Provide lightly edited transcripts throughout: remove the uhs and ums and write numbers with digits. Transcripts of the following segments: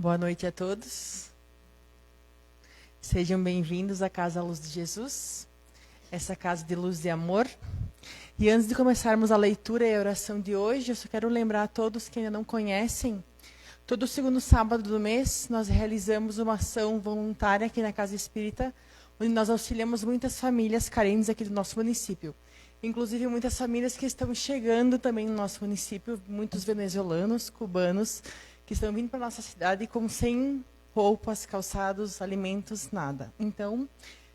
Boa noite a todos. Sejam bem-vindos à Casa Luz de Jesus, essa casa de luz e amor. E antes de começarmos a leitura e a oração de hoje, eu só quero lembrar a todos que ainda não conhecem, todo segundo sábado do mês, nós realizamos uma ação voluntária aqui na Casa Espírita, onde nós auxiliamos muitas famílias carentes aqui do nosso município. Inclusive, muitas famílias que estão chegando também no nosso município, muitos venezuelanos, cubanos, que estão vindo para a nossa cidade sem roupas, calçados, alimentos, nada. Então,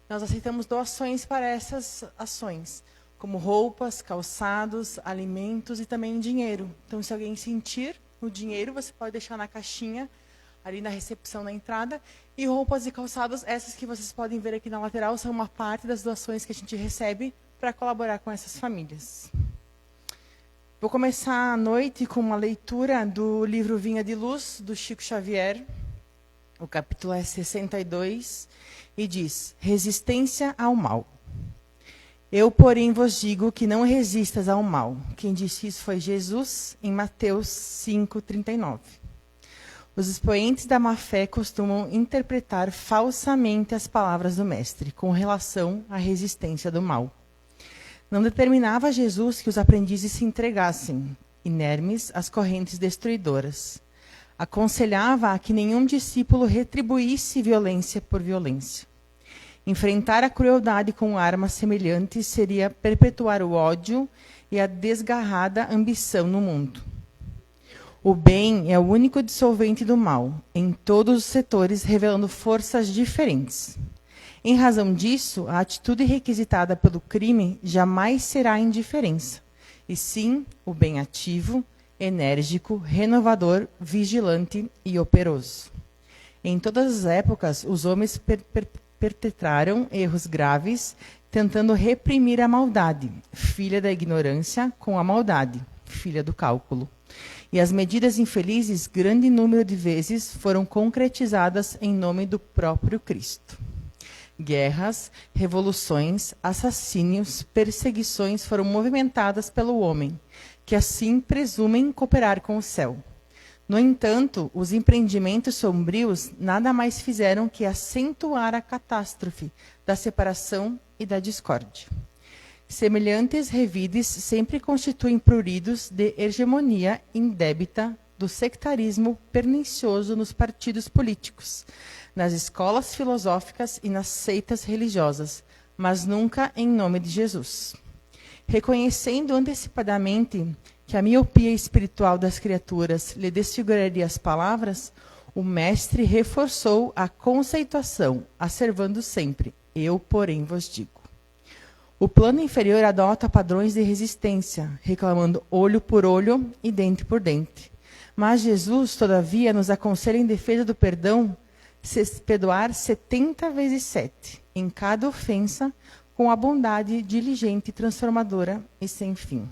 nós aceitamos doações para essas ações, como roupas, calçados, alimentos e também dinheiro. Então, se alguém sentir o dinheiro, você pode deixar na caixinha, ali na recepção na entrada. E roupas e calçados, essas que vocês podem ver aqui na lateral, são uma parte das doações que a gente recebe para colaborar com essas famílias. Vou começar a noite com uma leitura do livro Vinha de Luz, do Chico Xavier. O capítulo é 62 e diz: Resistência ao mal. Eu, porém, vos digo que não resistas ao mal. Quem disse isso foi Jesus, em Mateus 5:39. Os expoentes da má-fé costumam interpretar falsamente as palavras do Mestre com relação à resistência do mal. Não determinava Jesus que os aprendizes se entregassem, inermes, às correntes destruidoras. Aconselhava a que nenhum discípulo retribuísse violência por violência. Enfrentar a crueldade com armas semelhantes seria perpetuar o ódio e a desgarrada ambição no mundo. O bem é o único dissolvente do mal, em todos os setores, revelando forças diferentes. Em razão disso, a atitude requisitada pelo crime jamais será a indiferença, e sim o bem ativo, enérgico, renovador, vigilante e operoso. Em todas as épocas, os homens perpetraram erros graves, tentando reprimir a maldade, filha da ignorância, com a maldade, filha do cálculo. E as medidas infelizes, grande número de vezes, foram concretizadas em nome do próprio Cristo. Guerras, revoluções, assassínios, perseguições foram movimentadas pelo homem, que assim presumem cooperar com o céu. No entanto, os empreendimentos sombrios nada mais fizeram que acentuar a catástrofe da separação e da discórdia. Semelhantes revides sempre constituem pruridos de hegemonia indébita do sectarismo pernicioso nos partidos políticos, nas escolas filosóficas e nas seitas religiosas, mas nunca em nome de Jesus. Reconhecendo antecipadamente que a miopia espiritual das criaturas lhe desfiguraria as palavras, o mestre reforçou a conceituação, asservando sempre: eu, porém, vos digo. O plano inferior adota padrões de resistência, reclamando olho por olho e dente por dente. Mas Jesus, todavia, nos aconselha em defesa do perdão, perdoar 70 vezes 7, em cada ofensa, com a bondade diligente, transformadora e sem fim.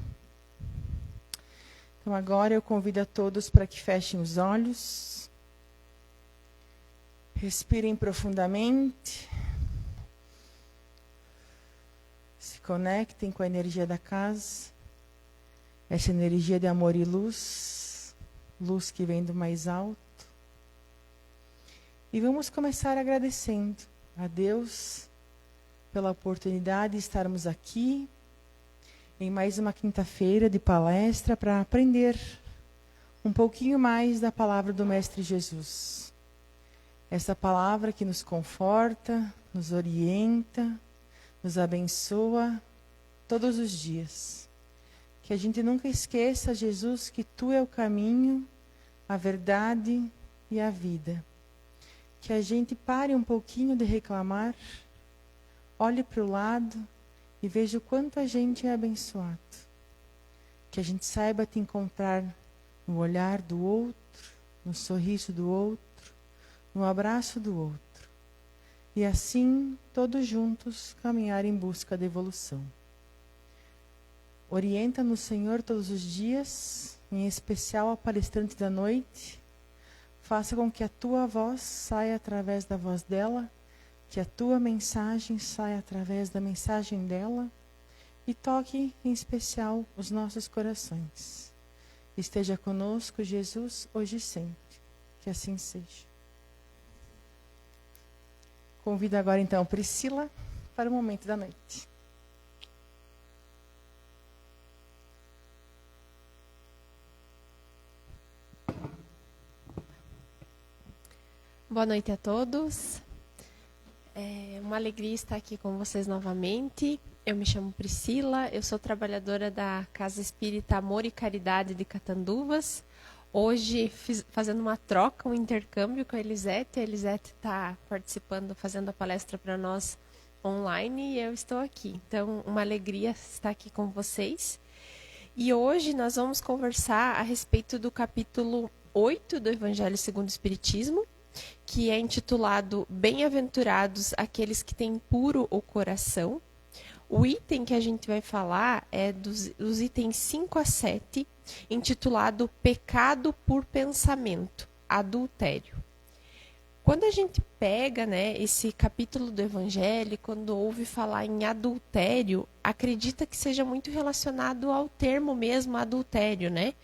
Então, agora eu convido a todos para que fechem os olhos, respirem profundamente, se conectem com a energia da casa, essa energia de amor e luz, luz que vem do mais alto. E vamos começar agradecendo a Deus pela oportunidade de estarmos aqui em mais uma quinta-feira de palestra para aprender um pouquinho mais da palavra do Mestre Jesus. Essa palavra que nos conforta, nos orienta, nos abençoa todos os dias. Que a gente nunca esqueça, Jesus, que Tu é o caminho, a verdade e a vida. Que a gente pare um pouquinho de reclamar, olhe para o lado e veja o quanto a gente é abençoado. Que a gente saiba te encontrar no olhar do outro, no sorriso do outro, no abraço do outro. E assim, todos juntos, caminhar em busca da evolução. Orienta-nos, Senhor, todos os dias, em especial a palestrante da noite. Faça com que a Tua voz saia através da voz dela, que a Tua mensagem saia através da mensagem dela e toque, em especial, os nossos corações. Esteja conosco, Jesus, hoje e sempre. Que assim seja. Convido agora, então, Priscila para o momento da noite. Boa noite a todos. É uma alegria estar aqui com vocês novamente. Eu me chamo Priscila, eu sou trabalhadora da Casa Espírita Amor e Caridade de Catanduvas. Hoje, fazendo uma troca, um intercâmbio com a Elisete. A Elisete está participando, fazendo a palestra para nós online e eu estou aqui. Então, uma alegria estar aqui com vocês. E hoje nós vamos conversar a respeito do capítulo 8 do Evangelho segundo o Espiritismo, que é intitulado Bem-aventurados aqueles que têm puro o coração. O item que a gente vai falar é dos itens 5 a 7, intitulado Pecado por Pensamento, Adultério. Quando a gente pega, esse capítulo do Evangelho, quando ouve falar em adultério, acredita que seja muito relacionado ao termo mesmo adultério, né?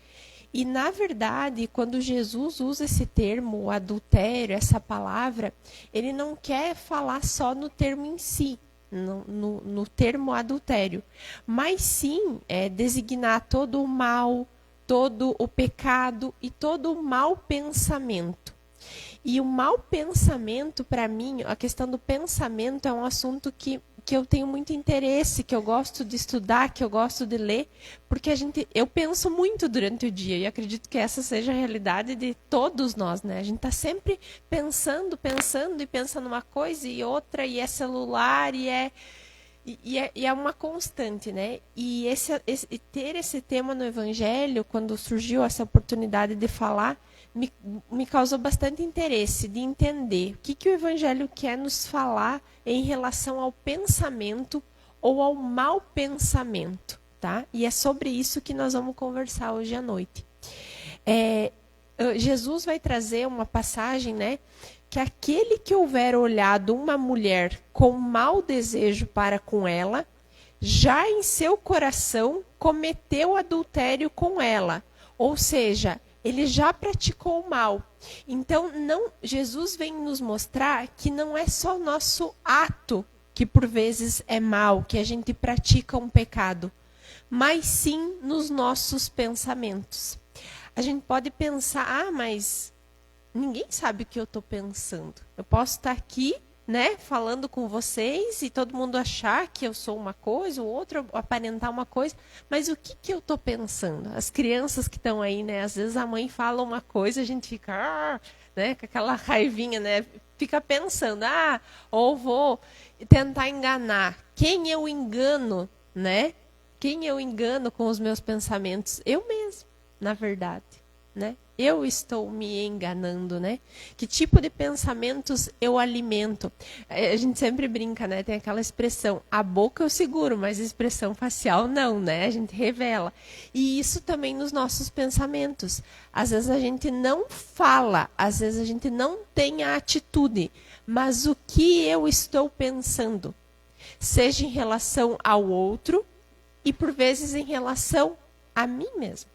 E, na verdade, quando Jesus usa esse termo, adultério, essa palavra, ele não quer falar só no termo em si, no termo adultério, mas sim designar todo o mal, todo o pecado e todo o mau pensamento. E o mau pensamento, para mim, a questão do pensamento é um assunto que eu tenho muito interesse, que eu gosto de estudar, que eu gosto de ler, porque eu penso muito durante o dia e acredito que essa seja a realidade de todos nós, né? A gente está sempre pensando e pensando uma coisa e outra, e é celular, e é uma constante, né? E ter esse tema no Evangelho, quando surgiu essa oportunidade de falar, me causou bastante interesse de entender o que o Evangelho quer nos falar em relação ao pensamento ou ao mau pensamento, tá? E é sobre isso que nós vamos conversar hoje à noite. Jesus vai trazer uma passagem, né? Que aquele que houver olhado uma mulher com mau desejo para com ela, já em seu coração cometeu adultério com ela. Ou seja, ele já praticou o mal. Então, Jesus vem nos mostrar que não é só o nosso ato que por vezes é mal, que a gente pratica um pecado, mas sim nos nossos pensamentos. A gente pode pensar, mas ninguém sabe o que eu estou pensando. Eu posso estar aqui, falando com vocês e todo mundo achar que eu sou uma coisa, o outro aparentar uma coisa, mas o que eu estou pensando? As crianças que estão aí, às vezes a mãe fala uma coisa, a gente fica, com aquela raivinha, fica pensando, ou vou tentar enganar. Quem eu engano, Quem eu engano com os meus pensamentos? Eu mesmo, na verdade, Eu estou me enganando, Que tipo de pensamentos eu alimento? A gente sempre brinca, Tem aquela expressão, a boca eu seguro, mas a expressão facial não, A gente revela. E isso também nos nossos pensamentos. Às vezes a gente não fala, às vezes a gente não tem a atitude, mas o que eu estou pensando? Seja em relação ao outro e por vezes em relação a mim mesmo,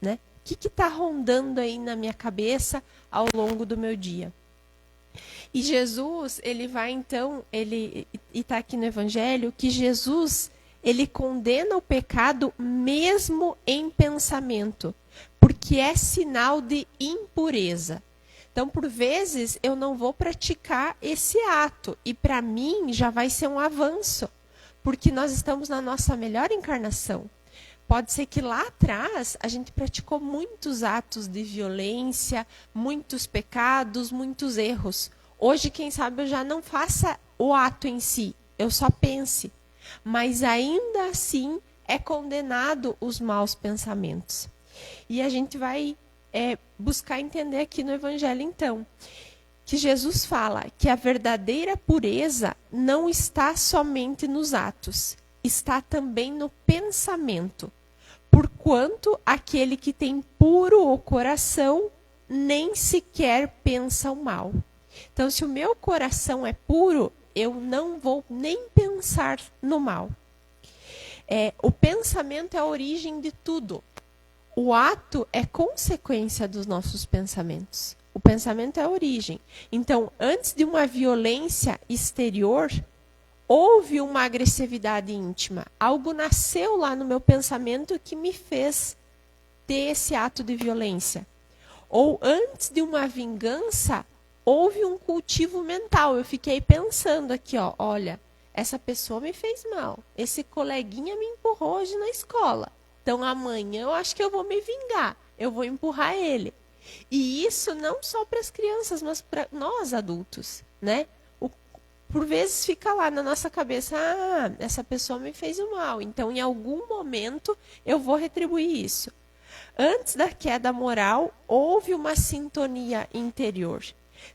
O que está rondando aí na minha cabeça ao longo do meu dia? E Jesus, ele vai então, e está aqui no Evangelho, que Jesus, ele condena o pecado mesmo em pensamento, porque é sinal de impureza. Então, por vezes, eu não vou praticar esse ato, e para mim já vai ser um avanço, porque nós estamos na nossa melhor encarnação. Pode ser que lá atrás a gente praticou muitos atos de violência, muitos pecados, muitos erros. Hoje, quem sabe, eu já não faça o ato em si, eu só pense. Mas ainda assim é condenado os maus pensamentos. E a gente vai buscar entender aqui no Evangelho, então, que Jesus fala que a verdadeira pureza não está somente nos atos, está também no pensamento. Porquanto aquele que tem puro o coração nem sequer pensa o mal. Então, se o meu coração é puro, eu não vou nem pensar no mal. O pensamento é a origem de tudo. o ato é consequência dos nossos pensamentos. O pensamento é a origem. Então, antes de uma violência exterior, houve uma agressividade íntima. Algo nasceu lá no meu pensamento que me fez ter esse ato de violência. Ou antes de uma vingança, houve um cultivo mental. Eu fiquei pensando aqui, ó, olha, essa pessoa me fez mal. Esse coleguinha me empurrou hoje na escola. Então amanhã eu acho que eu vou me vingar. Eu vou empurrar ele. E isso não só para as crianças, mas para nós adultos, né? Por vezes fica lá na nossa cabeça, essa pessoa me fez o mal, então em algum momento eu vou retribuir isso. Antes da queda moral, houve uma sintonia interior.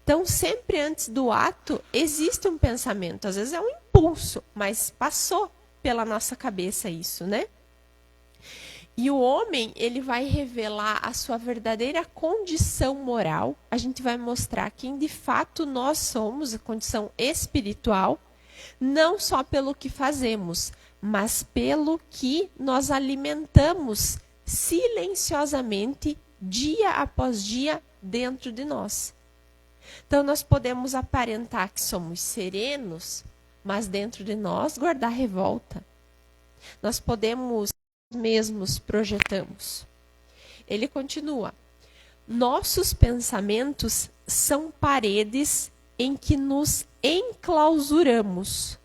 Então, sempre antes do ato, existe um pensamento. Às vezes é um impulso, mas passou pela nossa cabeça isso, né? E o homem, ele vai revelar a sua verdadeira condição moral. A gente vai mostrar quem de fato nós somos, a condição espiritual, não só pelo que fazemos, mas pelo que nós alimentamos silenciosamente, dia após dia, dentro de nós. Então, nós podemos aparentar que somos serenos, mas dentro de nós guardar revolta. Nós podemos mesmos projetamos. Ele continua: nossos pensamentos são paredes em que nos enclausuramos,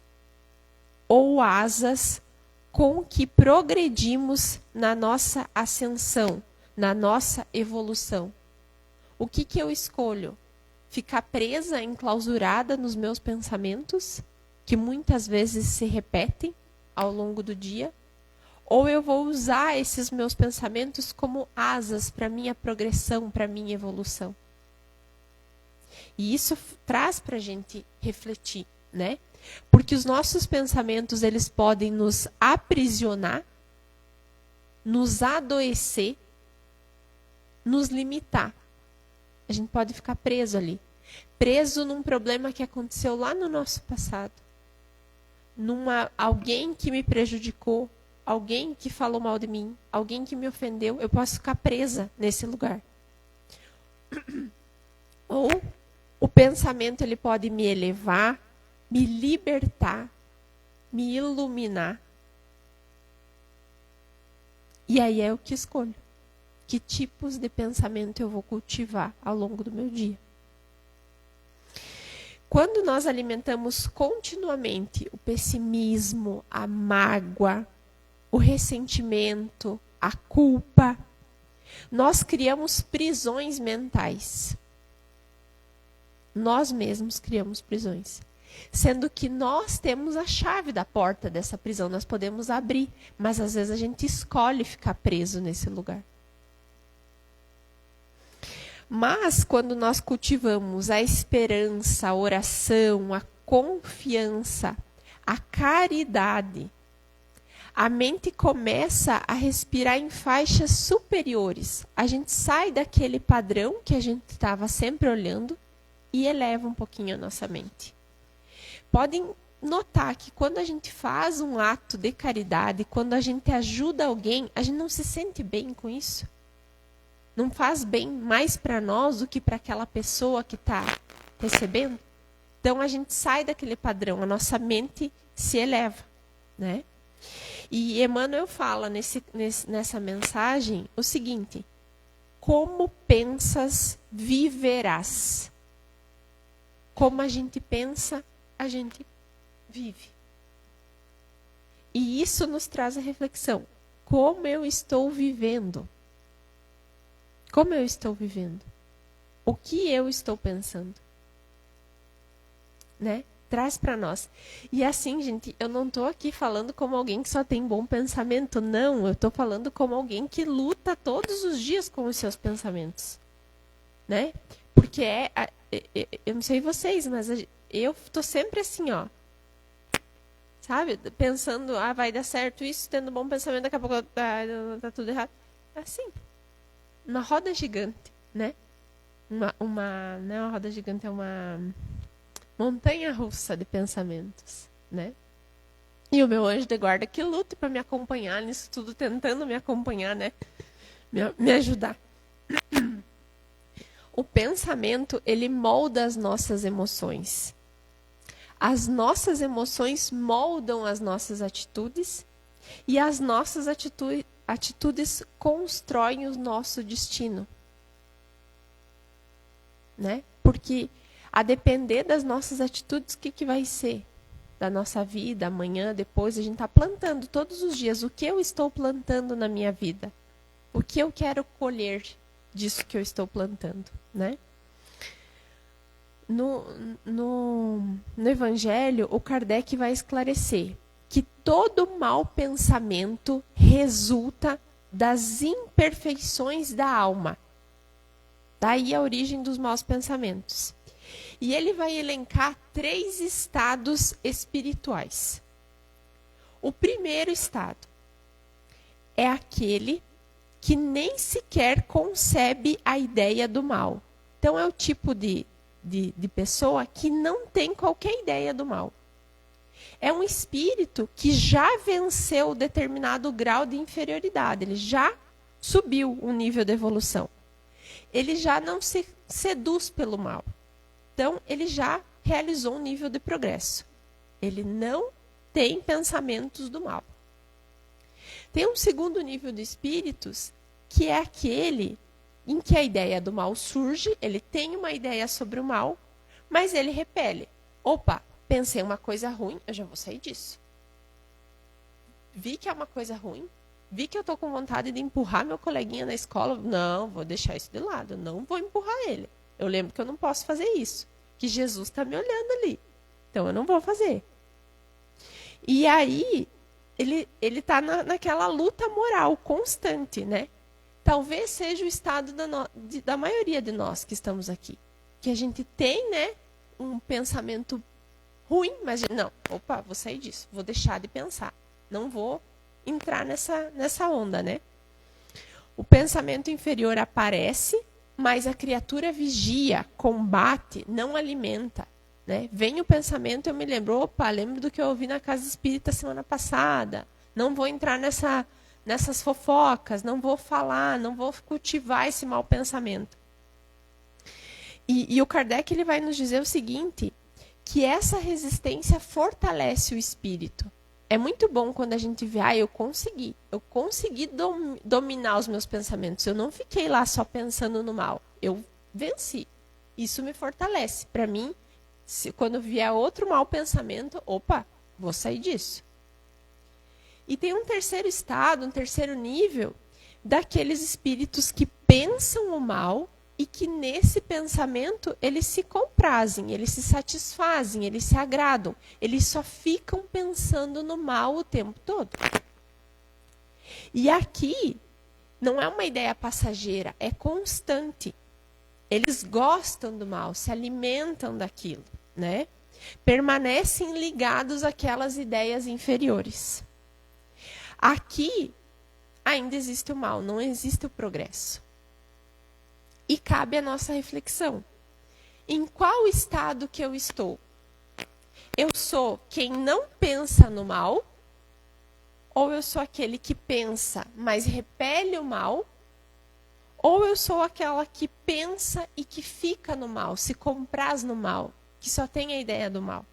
ou asas com que progredimos na nossa ascensão, na nossa evolução. O que eu escolho? Ficar presa, enclausurada nos meus pensamentos, que muitas vezes se repetem ao longo do dia? Ou eu vou usar esses meus pensamentos como asas para minha progressão, para minha evolução? E isso traz para a gente refletir, né? Porque os nossos pensamentos, eles podem nos aprisionar, nos adoecer, nos limitar. A gente pode ficar preso ali. Preso num problema que aconteceu lá no nosso passado. Alguém que me prejudicou, alguém que falou mal de mim, alguém que me ofendeu, eu posso ficar presa nesse lugar. Ou o pensamento, ele pode me elevar, me libertar, me iluminar. E aí é o que escolho. Que tipos de pensamento eu vou cultivar ao longo do meu dia. Quando nós alimentamos continuamente o pessimismo, a mágoa, o ressentimento, a culpa, nós criamos prisões mentais. Nós mesmos criamos prisões. Sendo que nós temos a chave da porta dessa prisão, nós podemos abrir, mas às vezes a gente escolhe ficar preso nesse lugar. Mas quando nós cultivamos a esperança, a oração, a confiança, a caridade, a mente começa a respirar em faixas superiores. A gente sai daquele padrão que a gente estava sempre olhando e eleva um pouquinho a nossa mente. Podem notar que quando a gente faz um ato de caridade, quando a gente ajuda alguém, a gente não se sente bem com isso. Não faz bem mais para nós do que para aquela pessoa que está recebendo. Então a gente sai daquele padrão, a nossa mente se eleva, né? E Emmanuel fala nessa mensagem o seguinte: como pensas, viverás. Como a gente pensa, a gente vive. E isso nos traz a reflexão. Como eu estou vivendo? Como eu estou vivendo? O que eu estou pensando? Né? Traz para nós. E assim, gente, eu não estou aqui falando como alguém que só tem bom pensamento. Não, eu estou falando como alguém que luta todos os dias com os seus pensamentos. Né? Porque eu não sei vocês, mas eu estou sempre assim, ó. Sabe? Pensando, vai dar certo isso, tendo bom pensamento, daqui a pouco tá tudo errado. Assim. Uma roda gigante, né? Não é uma roda gigante, é uma montanha-russa de pensamentos, né? E o meu anjo de guarda que luta para me acompanhar nisso tudo, tentando me acompanhar, né? me ajudar. O pensamento, ele molda as nossas emoções. As nossas emoções moldam as nossas atitudes e as nossas atitudes constroem o nosso destino. Né? Porque a depender das nossas atitudes, o que vai ser? Da nossa vida, amanhã, depois, a gente está plantando todos os dias. O que eu estou plantando na minha vida? O que eu quero colher disso que eu estou plantando, né? No Evangelho, o Kardec vai esclarecer que todo mau pensamento resulta das imperfeições da alma. Daí a origem dos maus pensamentos. E ele vai elencar 3 estados espirituais. O primeiro estado é aquele que nem sequer concebe a ideia do mal. Então, é o tipo de pessoa que não tem qualquer ideia do mal. É um espírito que já venceu determinado grau de inferioridade, ele já subiu um nível de evolução. Ele já não se seduz pelo mal. Então, ele já realizou um nível de progresso. Ele não tem pensamentos do mal. Tem um segundo nível de espíritos, que é aquele em que a ideia do mal surge, ele tem uma ideia sobre o mal, mas ele repele. Opa, pensei uma coisa ruim, eu já vou sair disso. Vi que é uma coisa ruim, vi que eu estou com vontade de empurrar meu coleguinha na escola, não, vou deixar isso de lado, não vou empurrar ele. Eu lembro que eu não posso fazer isso, que Jesus está me olhando ali, então eu não vou fazer. E aí, ele está naquela luta moral constante, né? Talvez seja o estado da maioria de nós que estamos aqui. Que a gente tem, né, um pensamento ruim, mas não, opa, vou sair disso, vou deixar de pensar. Não vou entrar nessa onda, né? O pensamento inferior aparece, mas a criatura vigia, combate, não alimenta. Né? Vem o pensamento, eu me lembro, opa, lembro do que eu ouvi na casa espírita semana passada. Não vou entrar nessas fofocas, não vou falar, não vou cultivar esse mau pensamento. E o Kardec ele vai nos dizer o seguinte, que essa resistência fortalece o espírito. É muito bom quando a gente vê, eu consegui dominar os meus pensamentos, eu não fiquei lá só pensando no mal, eu venci. Isso me fortalece. Para mim, quando vier outro mau pensamento, opa, vou sair disso. E tem um terceiro estado, um terceiro nível, daqueles espíritos que pensam o mal e que nesse pensamento eles se comprazem, eles se satisfazem, eles se agradam. Eles só ficam pensando no mal o tempo todo. E aqui não é uma ideia passageira, é constante. Eles gostam do mal, se alimentam daquilo, né? Permanecem ligados àquelas ideias inferiores. Aqui ainda existe o mal, não existe o progresso. E cabe a nossa reflexão. Em qual estado que eu estou? Eu sou quem não pensa no mal? Ou eu sou aquele que pensa, mas repele o mal? Ou eu sou aquela que pensa e que fica no mal, se compraz no mal, que só tem a ideia do mal?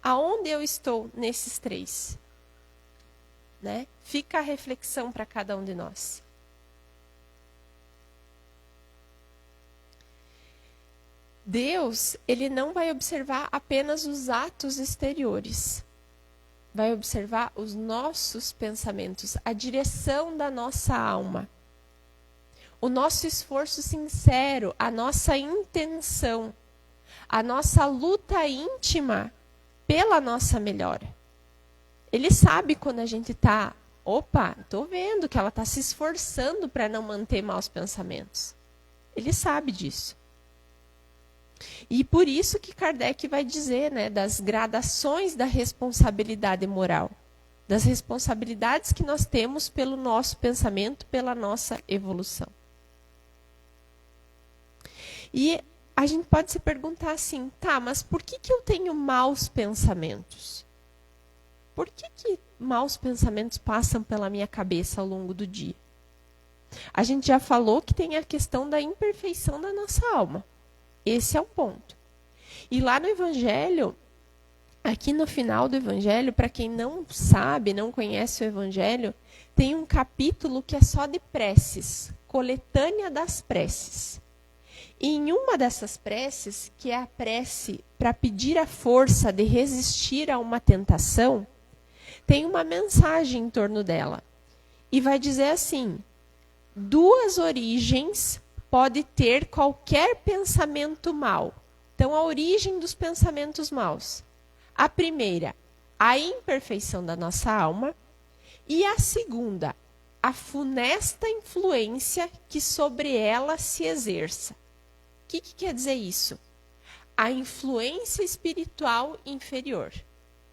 Aonde eu estou nesses 3? Né? Fica a reflexão para cada um de nós. Deus, ele não vai observar apenas os atos exteriores. Vai observar os nossos pensamentos, a direção da nossa alma. O nosso esforço sincero, a nossa intenção, a nossa luta íntima pela nossa melhora. Ele sabe quando a gente está, estou vendo que ela está se esforçando para não manter maus pensamentos. Ele sabe disso. E por isso que Kardec vai dizer, né, das gradações da responsabilidade moral. Das responsabilidades que nós temos pelo nosso pensamento, pela nossa evolução. E a gente pode se perguntar assim, mas por que eu tenho maus pensamentos? Por que maus pensamentos passam pela minha cabeça ao longo do dia? A gente já falou que tem a questão da imperfeição da nossa alma. Esse é um ponto. E lá no Evangelho, aqui no final do Evangelho, para quem não sabe, não conhece o Evangelho, tem um capítulo que é só de preces, coletânea das preces. E em uma dessas preces, que é a prece para pedir a força de resistir a uma tentação, tem uma mensagem em torno dela. E vai dizer assim: 2 origens pode ter qualquer pensamento mau. Então, a origem dos pensamentos maus. A primeira, a imperfeição da nossa alma. E a segunda, a funesta influência que sobre ela se exerça. O que quer dizer isso? A influência espiritual inferior.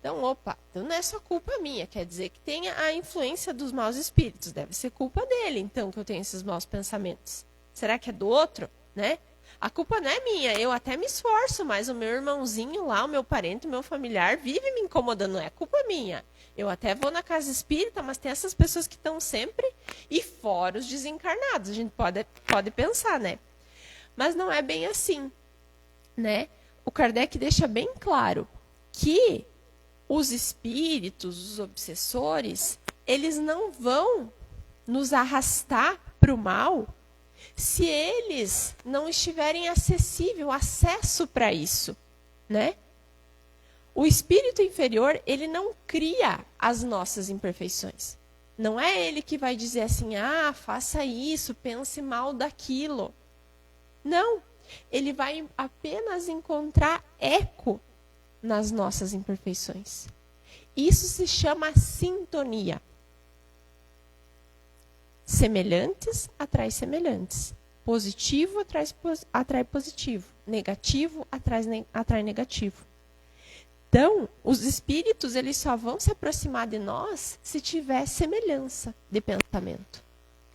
Então, então não é só culpa minha, quer dizer que tem a influência dos maus espíritos, deve ser culpa dele, então, que eu tenho esses maus pensamentos. Será que é do outro, né? A culpa não é minha, eu até me esforço, mas o meu irmãozinho lá, o meu parente, o meu familiar, vive me incomodando, não é culpa minha. Eu até vou na casa espírita, mas tem essas pessoas que estão sempre, e fora os desencarnados, a gente pode pensar, né? Mas não é bem assim, né? O Kardec deixa bem claro que os espíritos, os obsessores, eles não vão nos arrastar para o mal se eles não estiverem acesso para isso, né? O espírito inferior, ele não cria as nossas imperfeições. Não é ele que vai dizer assim, faça isso, pense mal daquilo. Não, ele vai apenas encontrar eco nas nossas imperfeições. Isso se chama sintonia. Semelhantes atrai semelhantes. Positivo atrai positivo. Negativo atrai negativo. Então, os espíritos, eles só vão se aproximar de nós se tiver semelhança de pensamento.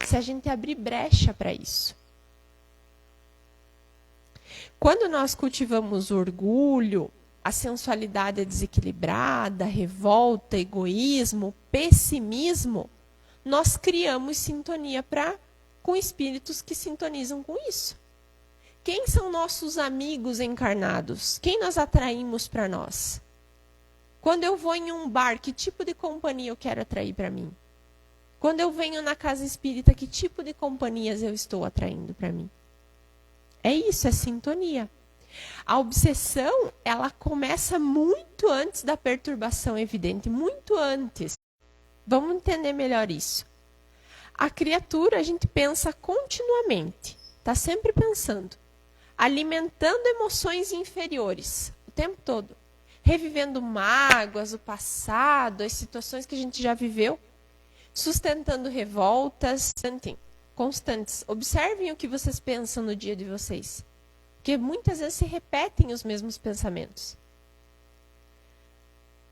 Se a gente abrir brecha para isso. Quando nós cultivamos orgulho, a sensualidade desequilibrada, revolta, egoísmo, pessimismo, nós criamos sintonia com espíritos que sintonizam com isso. Quem são nossos amigos encarnados? Quem nós atraímos para nós? Quando eu vou em um bar, que tipo de companhia eu quero atrair para mim? Quando eu venho na casa espírita, que tipo de companhias eu estou atraindo para mim? É isso, é sintonia. A obsessão, ela começa muito antes da perturbação evidente, muito antes. Vamos entender melhor isso. A criatura, a gente pensa continuamente, está sempre pensando, alimentando emoções inferiores, o tempo todo, revivendo mágoas, o passado, as situações que a gente já viveu, sustentando revoltas constantes. Observem o que vocês pensam no dia de vocês. Porque muitas vezes se repetem os mesmos pensamentos.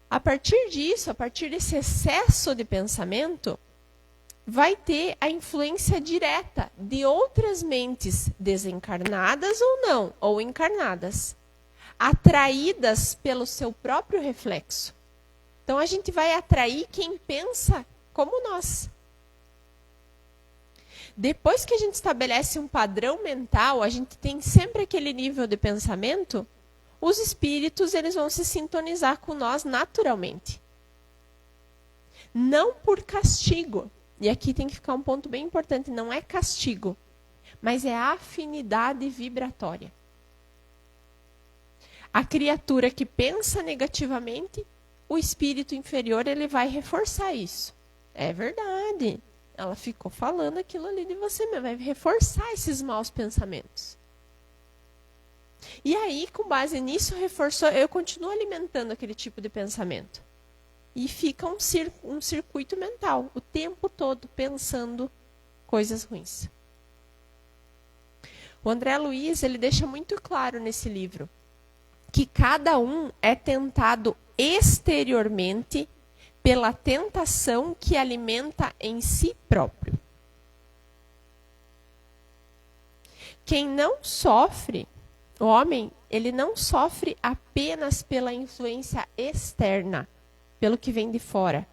A partir disso, a partir desse excesso de pensamento, vai ter a influência direta de outras mentes desencarnadas ou não, ou encarnadas, atraídas pelo seu próprio reflexo. Então a gente vai atrair quem pensa como nós. Depois que a gente estabelece um padrão mental, a gente tem sempre aquele nível de pensamento, os espíritos eles vão se sintonizar com nós naturalmente. Não por castigo. E aqui tem que ficar um ponto bem importante, não é castigo, mas é afinidade vibratória. A criatura que pensa negativamente, o espírito inferior ele vai reforçar isso. É verdade. Ela ficou falando aquilo ali de você mesmo, vai reforçar esses maus pensamentos. E aí, com base nisso, reforçou, eu continuo alimentando aquele tipo de pensamento. E fica um circuito mental, o tempo todo pensando coisas ruins. O André Luiz, ele deixa muito claro nesse livro que cada um é tentado exteriormente pela tentação que alimenta em si próprio. Quem não sofre, o homem, ele não sofre apenas pela influência externa, pelo que vem de fora.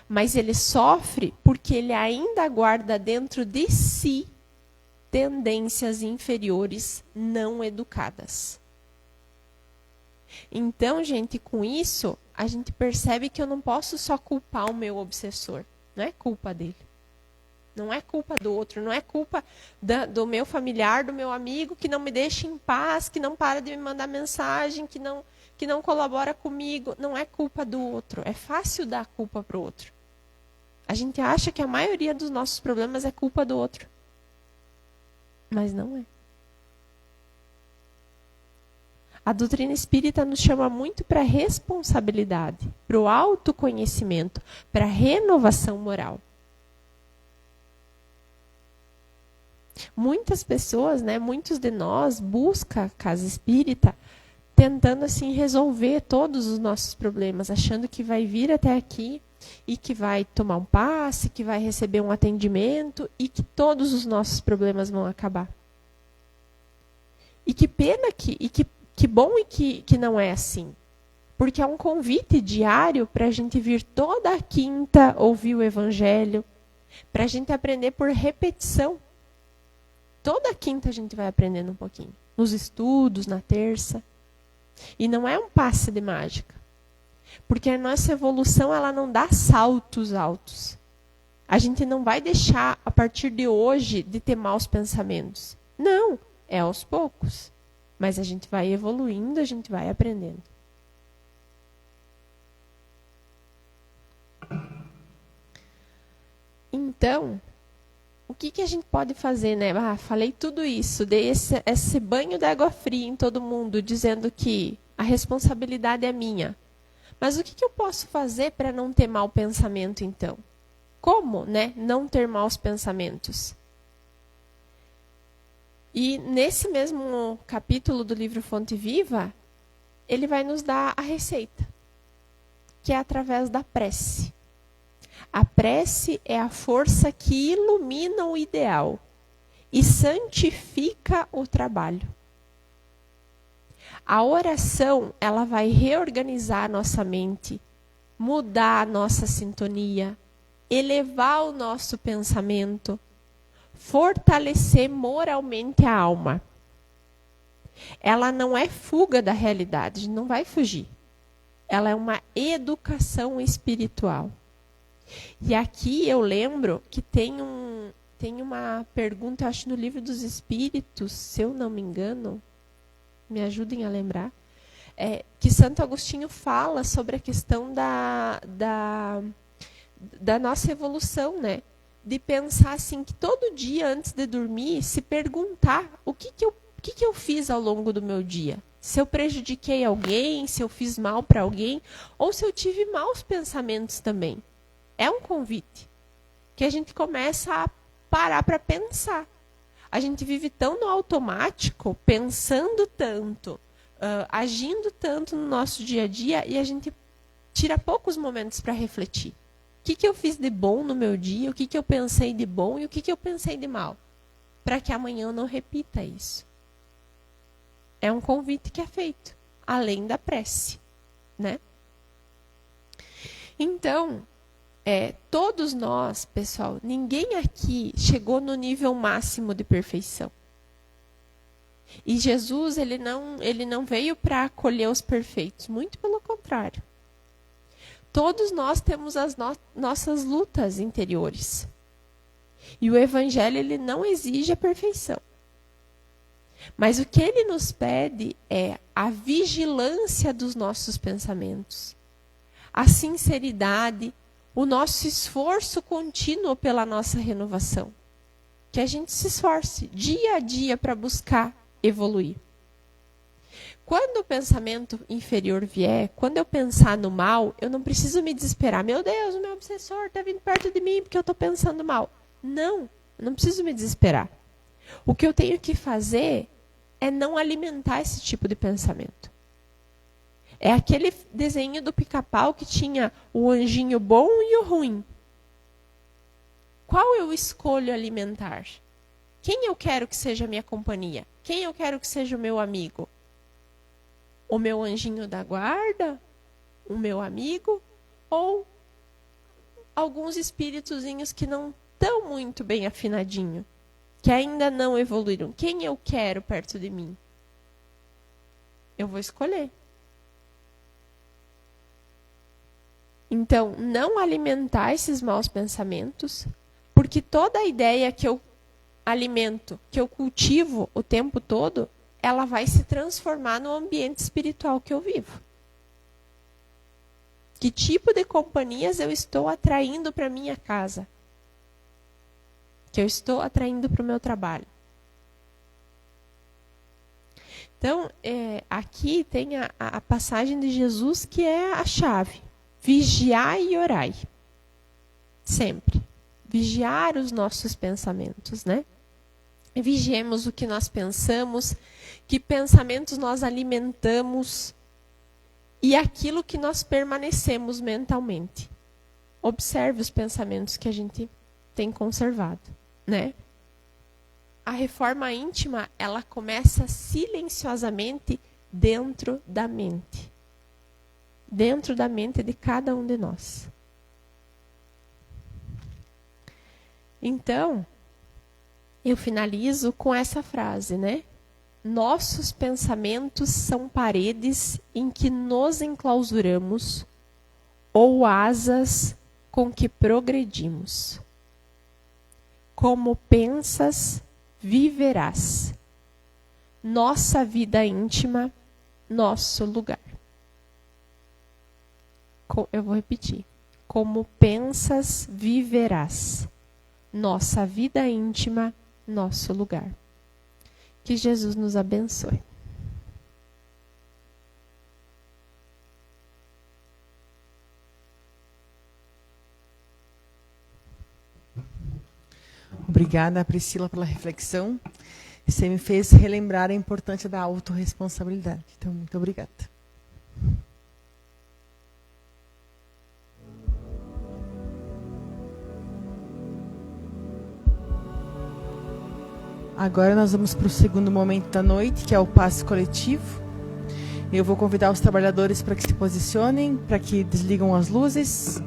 Mas ele sofre porque ele ainda guarda dentro de si tendências inferiores não educadas. Então, gente, com isso, a gente percebe que eu não posso só culpar o meu obsessor. Não é culpa dele. Não é culpa do outro. Não é culpa do meu familiar, do meu amigo, que não me deixa em paz, que não para de me mandar mensagem, que não colabora comigo. Não é culpa do outro. É fácil dar culpa para o outro. A gente acha que a maioria dos nossos problemas é culpa do outro. Mas não é. A doutrina espírita nos chama muito para a responsabilidade, para o autoconhecimento, para a renovação moral. Muitas pessoas, né, muitos de nós buscam a casa espírita tentando assim resolver todos os nossos problemas, achando que vai vir até aqui e que vai tomar um passe, que vai receber um atendimento e que todos os nossos problemas vão acabar. E que pena que bom e que não é assim. Porque é um convite diário para a gente vir toda a quinta ouvir o Evangelho, para a gente aprender por repetição. Toda quinta a gente vai aprendendo um pouquinho. Nos estudos, na terça. E não é um passe de mágica. Porque a nossa evolução ela não dá saltos altos. A gente não vai deixar, a partir de hoje, de ter maus pensamentos. Não, é aos poucos. Mas a gente vai evoluindo, a gente vai aprendendo. Então, o que a gente pode fazer, né? Falei tudo isso, dei esse banho de água fria em todo mundo, dizendo que a responsabilidade é minha. Mas o que eu posso fazer para não ter mau pensamento, então? Como, né, não ter maus pensamentos? E nesse mesmo capítulo do livro Fonte Viva, ele vai nos dar a receita, que é através da prece. A prece é a força que ilumina o ideal e santifica o trabalho. A oração, ela vai reorganizar a nossa mente, mudar a nossa sintonia, elevar o nosso pensamento, fortalecer moralmente a alma. Ela não é fuga da realidade, a gente não vai fugir. Ela é uma educação espiritual. E aqui eu lembro que tem uma pergunta, eu acho no Livro dos Espíritos, se eu não me engano, me ajudem a lembrar, que Santo Agostinho fala sobre a questão da nossa evolução, né? De pensar assim, que todo dia antes de dormir, se perguntar o que eu fiz ao longo do meu dia. Se eu prejudiquei alguém, se eu fiz mal para alguém, ou se eu tive maus pensamentos também. É um convite que a gente começa a parar para pensar. A gente vive tão no automático, pensando tanto, agindo tanto no nosso dia a dia, e a gente tira poucos momentos para refletir. O que eu fiz de bom no meu dia, o que eu pensei de bom e o que eu pensei de mal, para que amanhã eu não repita isso. É um convite que é feito, além da prece, né? Então, todos nós, pessoal, ninguém aqui chegou no nível máximo de perfeição. E Jesus, ele não veio para acolher os perfeitos, muito pelo contrário. Todos nós temos as nossas lutas interiores. E o Evangelho, ele não exige a perfeição. Mas o que ele nos pede é a vigilância dos nossos pensamentos, a sinceridade, o nosso esforço contínuo pela nossa renovação. Que a gente se esforce dia a dia para buscar evoluir. Quando o pensamento inferior vier, quando eu pensar no mal, eu não preciso me desesperar. Meu Deus, o meu obsessor está vindo perto de mim porque eu estou pensando mal. Não, eu não preciso me desesperar. O que eu tenho que fazer é não alimentar esse tipo de pensamento. É aquele desenho do Pica-Pau que tinha o anjinho bom e o ruim. Qual eu escolho alimentar? Quem eu quero que seja a minha companhia? Quem eu quero que seja o meu amigo? O meu anjinho da guarda? O meu amigo? Ou alguns espíritozinhos que não estão muito bem afinadinho, que ainda não evoluíram. Quem eu quero perto de mim? Eu vou escolher. Então, não alimentar esses maus pensamentos, porque toda a ideia que eu alimento, que eu cultivo o tempo todo, ela vai se transformar no ambiente espiritual que eu vivo. Que tipo de companhias eu estou atraindo para minha casa? Que eu estou atraindo para o meu trabalho? Então, aqui tem a passagem de Jesus que é a chave. Vigiai e orai. Sempre. Vigiar os nossos pensamentos, né? Vigiemos o que nós pensamos, que pensamentos nós alimentamos e aquilo que nós permanecemos mentalmente. Observe os pensamentos que a gente tem conservado, né? A reforma íntima, ela começa silenciosamente dentro da mente. Dentro da mente de cada um de nós. Então, eu finalizo com essa frase, né? Nossos pensamentos são paredes em que nos enclausuramos ou asas com que progredimos. Como pensas, viverás. Nossa vida íntima, nosso lugar. Eu vou repetir. Como pensas, viverás. Nossa vida íntima, nosso lugar. Que Jesus nos abençoe. Obrigada, Priscila, pela reflexão. Você me fez relembrar a importância da autorresponsabilidade. Então, muito obrigada. Agora nós vamos para o segundo momento da noite, que é o passe coletivo. Eu vou convidar os trabalhadores para que se posicionem, para que desligam as luzes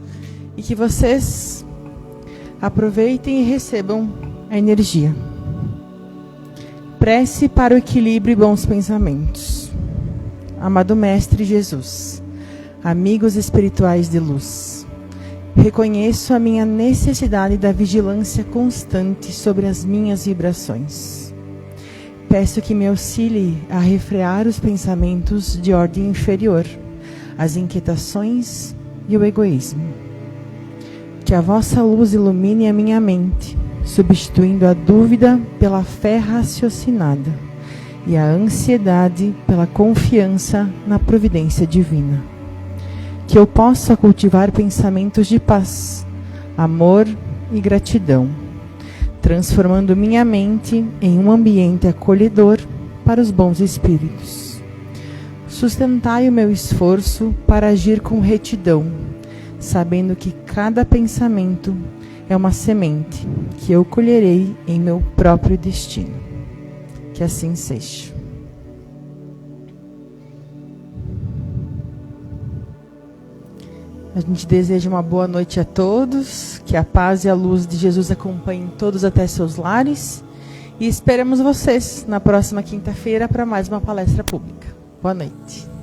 e que vocês aproveitem e recebam a energia. Prece para o equilíbrio e bons pensamentos. Amado Mestre Jesus, amigos espirituais de luz, reconheço a minha necessidade da vigilância constante sobre as minhas vibrações. Peço que me auxilie a refrear os pensamentos de ordem inferior, as inquietações e o egoísmo. Que a vossa luz ilumine a minha mente, substituindo a dúvida pela fé raciocinada e a ansiedade pela confiança na providência divina. Que eu possa cultivar pensamentos de paz, amor e gratidão, transformando minha mente em um ambiente acolhedor para os bons espíritos. Sustentai o meu esforço para agir com retidão, sabendo que cada pensamento é uma semente que eu colherei em meu próprio destino. Que assim seja. A gente deseja uma boa noite a todos, que a paz e a luz de Jesus acompanhem todos até seus lares e esperamos vocês na próxima quinta-feira para mais uma palestra pública. Boa noite.